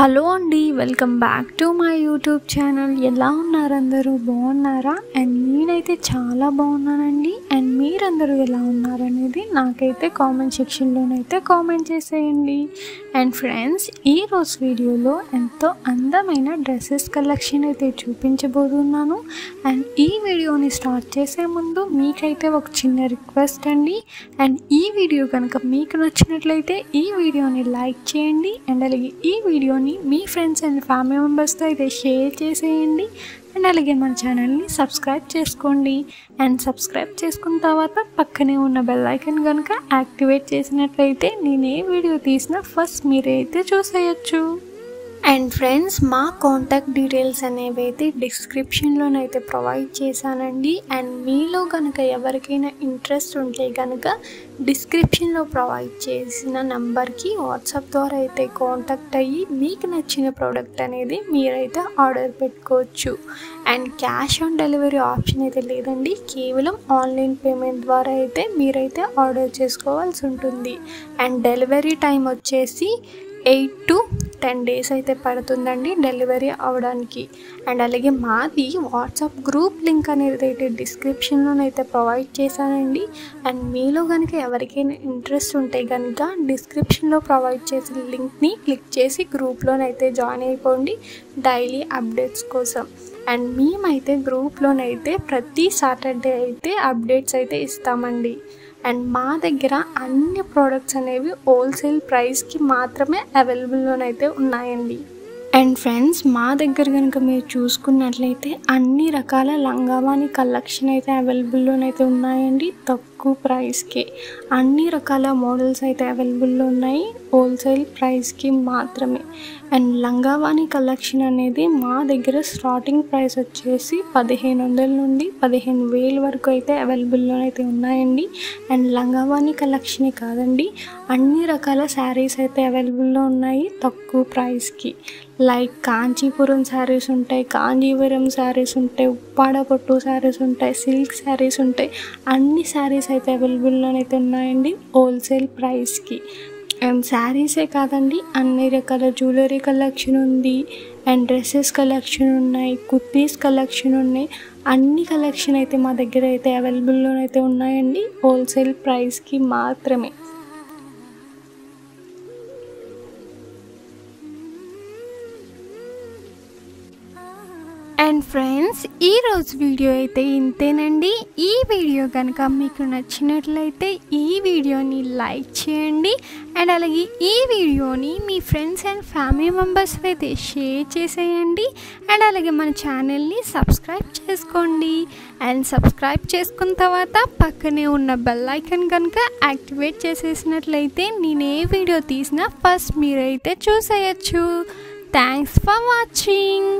Hello అండి, welcome back to my YouTube channel. ఎలా ఉన్నారు అందరూ? బాగున్నారా? అండ్ నేనైతే చాలా బాగున్నానండి. అండ్ మీరందరూ ఎలా ఉన్నారు అనేది నాకైతే కామెంట్ సెక్షన్లోనైతే కామెంట్ చేసేయండి. అండ్ ఫ్రెండ్స్, ఈరోజు వీడియోలో ఎంతో అందమైన డ్రెస్సెస్ కలెక్షన్ అయితే చూపించబోతున్నాను. అండ్ ఈ వీడియోని స్టార్ట్ చేసే ముందు మీకైతే ఒక చిన్న రిక్వెస్ట్ అండి. అండ్ ఈ వీడియో కనుక మీకు నచ్చినట్లయితే ఈ వీడియోని లైక్ చేయండి. అండ్ అలాగే ఈ వీడియోని మీ ఫ్రెండ్స్ అండ్ ఫ్యామిలీ మెంబర్స్తో అయితే షేర్ చేసేయండి. అండ్ అలాగే మన ఛానల్ని సబ్స్క్రైబ్ చేసుకోండి. అండ్ సబ్స్క్రైబ్ చేసుకున్న తర్వాత పక్కనే ఉన్న బెల్ ఐకాన్ కనుక యాక్టివేట్ చేసినట్లయితే నేను ఏ వీడియో తీసినా ఫస్ట్ మీరైతే చూసేయచ్చు. అండ్ ఫ్రెండ్స్, మా కాంటాక్ట్ డీటెయిల్స్ అనేవి అయితే డిస్క్రిప్షన్లోనైతే ప్రొవైడ్ చేశానండి. అండ్ మీలో కనుక ఎవరికైనా ఇంట్రెస్ట్ ఉంటే కనుక డిస్క్రిప్షన్లో ప్రొవైడ్ చేసిన నెంబర్కి వాట్సాప్ ద్వారా అయితే కాంటాక్ట్ అయ్యి మీకు నచ్చిన ప్రోడక్ట్ అనేది మీరైతే ఆర్డర్ పెట్టుకోవచ్చు. And cash on delivery option అయితే లేదండి, కేవలం ఆన్లైన్ పేమెంట్ ద్వారా అయితే మీరైతే ఆర్డర్ చేసుకోవాల్సి ఉంటుంది. అండ్ డెలివరీ టైం వచ్చేసి 8 to 10 days అయితే పడుతుందండి డెలివరీ అవ్వడానికి. అండ్ అలాగే మాది వాట్సాప్ గ్రూప్ లింక్ అనేది అయితే డిస్క్రిప్షన్లోనైతే ప్రొవైడ్ చేశానండి. అండ్ మీలో కనుక ఎవరికైనా ఇంట్రెస్ట్ ఉంటే కనుక డిస్క్రిప్షన్లో ప్రొవైడ్ చేసిన లింక్ని క్లిక్ చేసి గ్రూప్లోనైతే జాయిన్ అయిపోండి డైలీ అప్డేట్స్ కోసం. అండ్ మేమైతే గ్రూప్లోనైతే ప్రతి సాటర్డే అయితే అప్డేట్స్ అయితే ఇస్తామండి. అండ్ మా దగ్గర అన్ని ప్రోడక్ట్స్ అనేవి హోల్సేల్ ప్రైస్కి మాత్రమే అవైలబుల్లోనైతే ఉన్నాయండి. అండ్ ఫ్రెండ్స్, మా దగ్గర కనుక మీరు చూసుకున్నట్లయితే అన్ని రకాల లంగావాణి కలెక్షన్ అయితే అవైలబుల్లోనైతే ఉన్నాయండి. తక్కువ ప్రైస్కి అన్ని రకాల మోడల్స్ అయితే అవైలబుల్లో ఉన్నాయి, హోల్సేల్ ప్రైస్కి మాత్రమే. అండ్ లంగావాణి కలెక్షన్ అనేది మా దగ్గర స్టార్టింగ్ ప్రైస్ వచ్చేసి 1500 నుండి 15,000 వరకు అయితే అవైలబుల్లోనైతే ఉన్నాయండి. అండ్ లంగావాణి కలెక్షనే కాదండి, అన్ని రకాల శారీస్ అయితే అవైలబుల్లో ఉన్నాయి తక్కువ ప్రైస్కి. లైక్ కాంచీపురం శారీస్ ఉంటాయి, కాంజీవరం శారీస్ ఉంటాయి, ఉప్పాడ పట్టు శారీస్ ఉంటాయి, సిల్క్ శారీస్ ఉంటాయి. అన్ని శారీస్ అయితే అవైలబుల్లోనైతే ఉన్నాయండి హోల్సేల్ ప్రైస్కి. అండ్ శారీసే కాదండి, అన్ని రకాల జ్యువెలరీ కలెక్షన్ ఉంది. అండ్ డ్రెస్సెస్ కలెక్షన్ ఉన్నాయి, కుర్తీస్ కలెక్షన్ ఉన్నాయి. అన్ని కలెక్షన్ అయితే మా దగ్గర అయితే అవైలబుల్లోనైతే ఉన్నాయండి హోల్సేల్ ప్రైస్కి మాత్రమే. అండ్ ఫ్రెండ్స్, ఈరోజు వీడియో అయితే ఇంతేనండి. ఈ వీడియో కనుక మీకు నచ్చినట్లయితే ఈ వీడియోని లైక్ చేయండి. అండ్ అలాగే ఈ వీడియోని మీ ఫ్రెండ్స్ అండ్ ఫ్యామిలీ మెంబర్స్ అయితే షేర్ చేసేయండి. అండ్ అలాగే మన ఛానల్ని సబ్స్క్రైబ్ చేసుకోండి. అండ్ సబ్స్క్రైబ్ చేసుకున్న తర్వాత పక్కనే ఉన్న బెల్ ఐకాన్ కనుక యాక్టివేట్ చేసేసినట్లయితే నేను ఏ వీడియో తీసినా ఫస్ట్ మీరైతే చూసేయచ్చు. Thanks for watching.